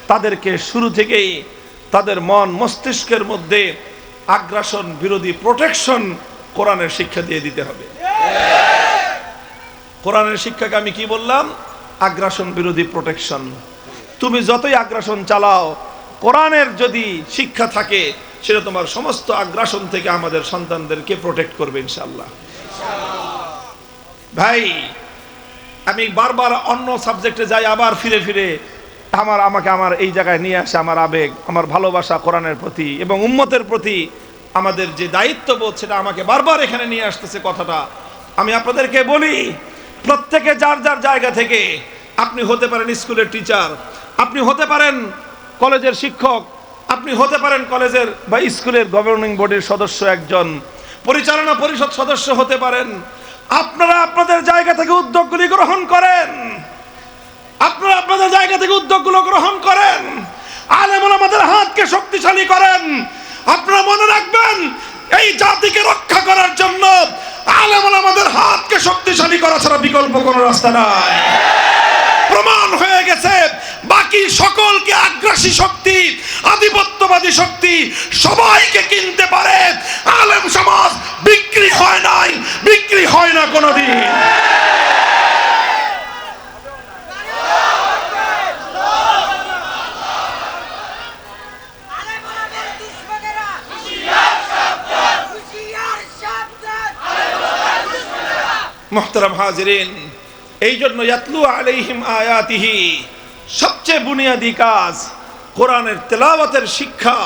তাদেরকে শুরু থেকেই তাদের মন মস্তিষ্কের মধ্যে আগ্রাসন বিরোধী প্রোটেকশন কোরআনের শিক্ষা দিয়ে দিতে হবে। কোরআনের শিক্ষাকে আমি কি বললাম? আগ্রাসন বিরোধী প্রোটেকশন। তুমি যতই আগ্রাসন চালাও, কোরআনের যদি শিক্ষা থাকে সেটা তোমার সমস্ত আগ্রাসন থেকে আমাদের সন্তানদেরকে প্রোটেক্ট করবে ইনশাআল্লাহ। ভাই, আমি বারবার অন্য সাবজেক্টে যাই, আবার ফিরে ফিরে আমাকে আমার এই জায়গায় নিয়ে আসে আমার আবেগ, আমার ভালোবাসা কোরআনের প্রতি এবং উম্মতের প্রতি আমাদের যে দায়িত্ববোধ, সেটা আমাকে বারবার এখানে নিয়ে আসতেছে কথাটা। আমি আপনাদেরকে বলি, প্রত্যেকে যার যার জায়গা থেকে, আপনি হতে পারেন স্কুলের টিচার, আপনি হতে পারেন কলেজের শিক্ষক, আপনি হতে পারেন কলেজের বা স্কুলের গভর্নিং বডির সদস্য, একজন পরিচালনা পরিষদ সদস্য হতে পারেন। আপনারা আপনাদের জায়গা থেকে উদ্যোগগুলি গ্রহণ করেন, আপনারা আপনাদের জায়গা থেকে উদ্যোগগুলো গ্রহণ করেন, আলেম ওলামাদের হাতকে শক্তিশালী করেন। আপনারা মনে রাখবেন, এই জাতিকে রক্ষা করার জন্য আলেম ওলামাদের হাতকে শক্তিশালী করা ছাড়া বিকল্প কোনো রাস্তা নাই। প্রমাণ হয়ে গেছে, বাকি সকলকে আগ্রাসী শক্তি, আধিপত্যবাদী শক্তি সবাইকে কিনতে পারে, আলেম সমাজ বিক্রি হয় নাই, বিক্রি হয় না কোনোদিন। মুহতারাম হাজিরিন, এই জন্য ইয়াতলু আলাইহিম আয়াতিহি, সবচেয়ে বুনিয়াদী কাজ কোরআনের তেলাওয়াতের শিক্ষা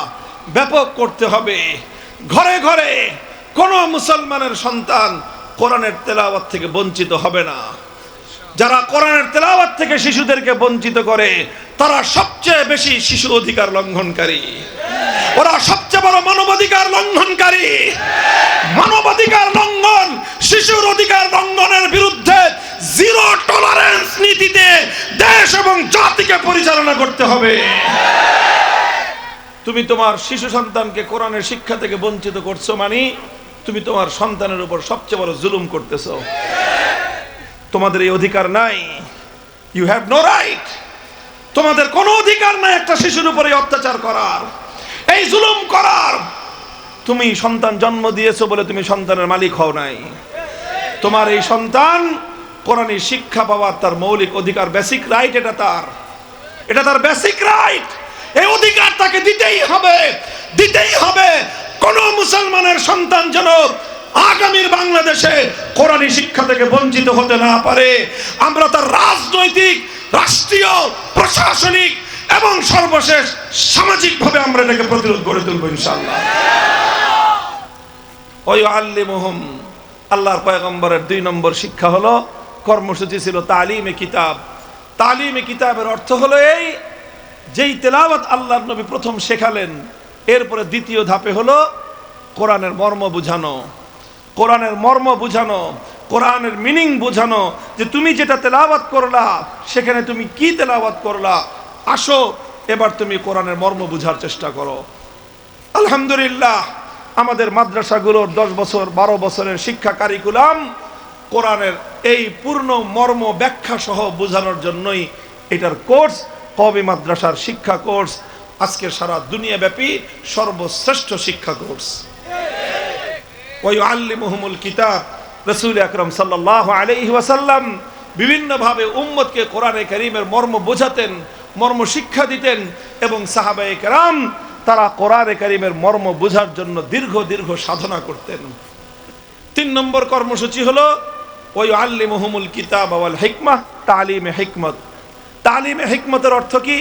ব্যাপক করতে হবে। ঘরে ঘরে কোন মুসলমানের সন্তান কোরআনের তেলাওয়াত থেকে বঞ্চিত হবে না। যারা কোরআনের তেলাওয়াত থেকে শিশুদেরকে বঞ্চিত করে, তারা সবচেয়ে বেশি শিশু অধিকার লঙ্ঘনকারী, ওরা সবচেয়ে বড় মানবাধিকার লঙ্ঘনকারী। মানবাধিকার লঙ্ঘন, শিশুর অধিকার লঙ্ঘনের বিরুদ্ধে জিরো টলারেন্স নীতিতে দেশ এবং জাতিকে পরিচালনা করতে হবে। তুমি তোমার শিশু সন্তানকে কোরআনের শিক্ষা থেকে বঞ্চিত করছো, মানে তুমি তোমার সন্তানের উপর সবচেয়ে বড় জুলুম করতেছো। তোমাদের এই অধিকার নাই, ইউ হ্যাভ নো রাইট। তোমাদের কোনো অধিকার নাই একটা শিশুর উপরে অত্যাচার করার, এই জুলুম করার। তুমি সন্তান জন্ম দিয়েছো বলে তুমি সন্তানের মালিক হও নাই। তোমার এই সন্তান কোরআনী শিক্ষা পাওয়ার তার মৌলিক অধিকার, বেসিক রাইট, এটা তার বেসিক রাইট। এই অধিকার তাকে দিতেই হবে, দিতেই হবে। কোন মুসলমানের সন্তান যেন আগামীর বাংলাদেশে কোরআনী শিক্ষা থেকে বঞ্চিত হতে না পারে। আমরা তার রাজনৈতিক, রাষ্ট্রীয়, প্রশাসনিক এবং সর্বশেষ সামাজিকভাবে আমরা এটাকে প্রতিরোধ গড়ে তুলব ইনশাআল্লাহ। ওই আল্লিমুহুম, আল্লাহর পয়গম্বরের 2 নম্বর শিক্ষা হলো, কর্মসূচি ছিল তালিমে কিতাব। তালিমে কিতাবের অর্থ হলো এই, যেই তেলাওয়াত আল্লাহর নবী প্রথম শেখালেন, এরপরে দ্বিতীয় ধাপে হলো কোরআনের মর্ম বুঝানো। কোরআনের মর্ম বুঝানো, কোরআনের মিনিং বুঝানো, যে তুমি যেটা তেলাওয়াত করলা সেখানে তুমি কি তেলাওয়াত করলা, আসো এবার তুমি কোরআনের মর্ম বুঝার চেষ্টা করো। আলহামদুলিল্লাহ, আমাদের মাদ্রাসাগুলোর 10 বছর 12 বছরের শিক্ষা কারিকুলাম কোরআনের এই পূর্ণ মর্ম ব্যাখ্যা সহ বোঝানোর জন্যই এটার কোর্স, কওমি মাদ্রাসার শিক্ষা কোর্স আজকে সারা দুনিয়াব্যাপী সর্বশ্রেষ্ঠ শিক্ষা কোর্স। ওয়ায়ুআল্লিমুহুমুল কিতাব, রাসূল আকরাম সাল্লাল্লাহু আলাইহি ওয়াসাল্লাম বিভিন্নভাবে উম্মতকে কোরআনে কারীমের মর্ম বোঝাতেন, মর্ম শিক্ষা দিতেন, এবং সাহাবায়ে কেরাম তারা কোরআনে কারীমের মর্ম বোঝার জন্য দীর্ঘ দীর্ঘ সাধনা করতেন। 3 নম্বর কর্মসূচি হলো ওয়ায়ুআল্লিমুহুমুল কিতাব ওয়াল হিকমাহ, তালিমে হিকমত। তালিমে হিকমতের অর্থ কি?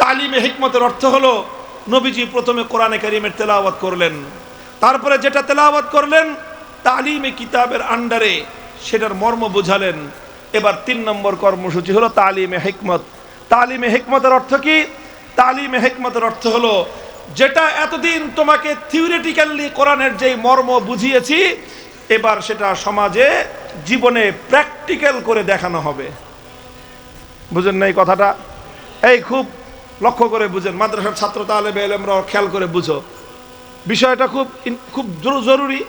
তালিমে হিকমতের অর্থ হলো, নবীজি প্রথমে কোরআনে কারীমের তেলাওয়াত করলেন, তারপরে যেটা তেলাওয়াত করলেন তালিমে কিতাবের আন্ডারে সেটার মর্ম বুঝালেন। এবার 3 নম্বর কর্মসূচি হলো তালিমে হিকমত। তালিমে হিকমতের অর্থ কি? তালিমে হিকমতের অর্থ হলো, যেটা এতদিন তোমাকে থিওরিটিক্যালি কোরআনের যেই মর্ম বুঝিয়েছি, এবার সেটা সমাজে জীবনে প্র্যাকটিক্যাল করে দেখানো হবে। বুঝেন না এই কথাটা? এই খুব লক্ষ্য করে বুঝেন, মাদ্রাসার ছাত্র তালেবে ইলমরা খেয়াল করে বুঝো, বিষয়টা খুব জরুরি,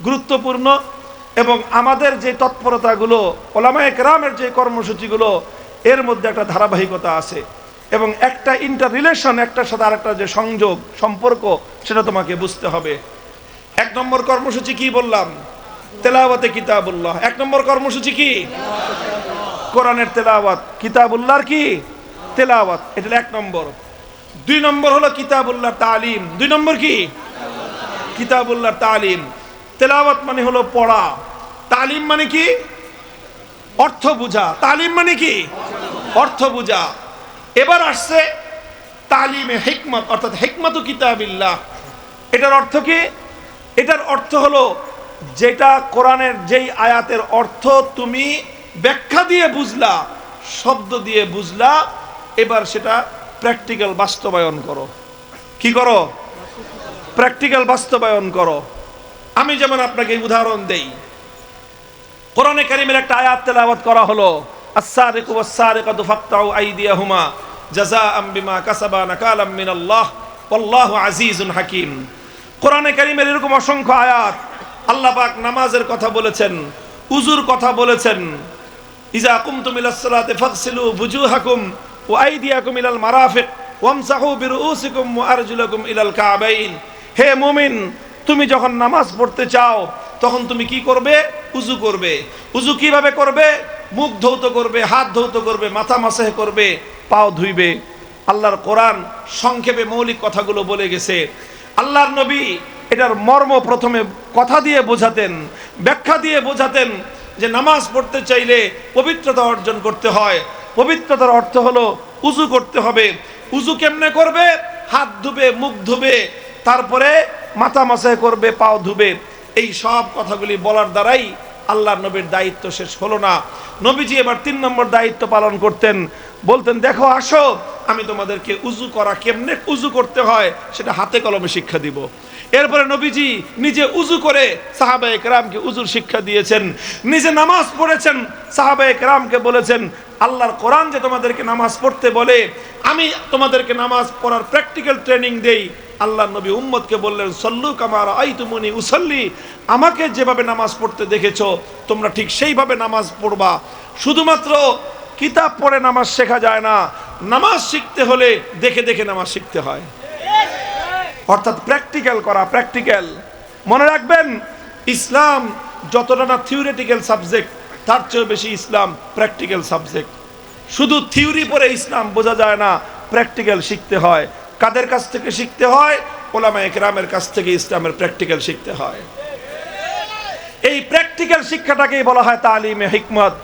গুরুত্বপূর্ণ। এবং আমাদের যে তৎপরতাগুলো, ওলামায়ে কেরামের যে কর্মসূচিগুলো, এর মধ্যে একটা ধারাবাহিকতা আছে। এবং একটা ইন্টার রিলেশন, একটার সাথে আরেকটা যে সংযোগ সম্পর্ক, সেটা তোমাকে বুঝতে হবে। 1 নম্বর কর্মসূচি কি বললাম? তেলাওয়াতে কিতাবুল্লাহ। 1 নম্বর কর্মসূচি কি? কোরআনের তেলাওয়াত, কিতাবুল্লাহর কি তেলাওয়াত, এটা 1 নম্বর। 2 নম্বর হলো কিতাবুল্লাহ তালিম। 2 নম্বর কি? কিতাবুল্লাহ তালিম। তেলাওয়াত মানে হলো পড়া, তালিম মানে কি? অর্থ বুঝা। তালিম মানে কি? অর্থ বুঝা। এবার আসছে তালিমে হিকমত, অর্থাৎ হিকমতু কিতাবিল্লাহ। এটার অর্থ কি? এটার অর্থ হলো যেটা কোরআনের যেই আয়াতের অর্থ তুমি ব্যাখ্যা দিয়ে বুঝলা, শব্দ দিয়ে বুঝলা, এবার সেটা প্র্যাকটিক্যাল বাস্তবায়ন করো। কি করো? প্র্যাকটিক্যাল বাস্তবায়ন করো। আমি যেমন আপনাকে উদাহরণ দেই, কোরআনে কারীমের একটা আয়াত তেলাওয়াত করা হলো, আস-সারিকু ওয়াস-সারিকাতু ফাকতাউ আইদিয়াহুমা জাযাআম বিমা কাসাবা নাকালাম মিনাল্লাহ ওয়াল্লাহু আজিজুন হাকীম। কোরআনে কারীমের এরকম অসংখ্য আয়াত। আল্লাহ পাক নামাজের কথা বলেছেন, উযুর কথা বলেছেন, ইযা কুমতুম ইলাস সালাতি ফাগসিলু বুজুহাকুম ওয়া আইদিয়াকুম ইলাল মারাফিক ওয়ামসাহু বিরুউসিকুম ওয়া আরজুলাকুম ইলাল কাবাইন। হে মুমিন, তুমি যখন নামাজ পড়তে চাও তখন তুমি কি করবে? উযু করবে। উযু কিভাবে করবে? মুখ ধৌত করবে, হাত ধৌত করবে, মাথা মাসহ করবে, পাও ধুইবে। আল্লাহর কোরআন সংক্ষেপে মৌলিক কথাগুলো বলে গেছে। আল্লাহর নবী এটার মর্ম প্রথমে কথা দিয়ে বোঝাতেন, ব্যাখ্যা দিয়ে বোঝাতেন যে নামাজ পড়তে চাইলে পবিত্রতা অর্জন করতে হয়। পবিত্রতার অর্থ হলো উযু করতে হবে। উযু কেমনে করবে? হাত ধুবে, মুখ ধুবে, তারপরে মাথা মাসহ করবে, পাও ধুবে। এই সব কথাগুলি বলার দ্বারাই আল্লাহর নবীর দায়িত্ব শেষ হলো না। নবীজি এবার 3 নম্বর দায়িত্ব পালন করতেন। বলতেন, দেখো আসো, আমি তোমাদেরকে উযু করা, কেমনে উযু করতে হয় সেটা হাতে কলমে শিক্ষা দিব। এরপরে নবীজি নিজে উযু করে সাহাবায়ে কেরামকে উযুর শিক্ষা দিয়েছেন। নিজে নামাজ পড়েছেন, সাহাবায়ে কেরামকে বলেছেন, আল্লাহর কোরআন যে তোমাদেরকে নামাজ পড়তে বলে, আমি তোমাদেরকে নামাজ পড়ার প্র্যাকটিক্যাল ট্রেনিং দেই। আল্লাহর নবী উম্মতকে বললেন, সল্লু কামা রাআইতুমুনি উসাল্লি, আমাকে যেভাবে নামাজ পড়তে দেখেছো তোমরা ঠিক সেইভাবে নামাজ পড়বা। শুধুমাত্র কিতাব পড়ে নামাজ শেখা যায় না, নামাজ শিখতে হলে দেখে দেখে নামাজ শিখতে হয়, অর্থাৎ প্র্যাকটিক্যাল করা। প্র্যাকটিক্যাল মনে রাখবেন, ইসলাম যতটা না থিওরিটিক্যাল সাবজেক্ট, তার চেয়ে বেশি ইসলাম প্র্যাকটিক্যাল সাবজেক্ট। শুধু থিওরি পড়ে ইসলাম বোঝা যায় না, প্র্যাকটিক্যাল শিখতে হয়। কাদের কাছ থেকে শিখতে হয়? উলামায়ে কেরামের কাছ থেকে ইসলামের প্র্যাকটিক্যাল শিখতে হয়। এই প্র্যাকটিক্যাল শিক্ষাটাকেই বলা হয় তালিমে হিকমত।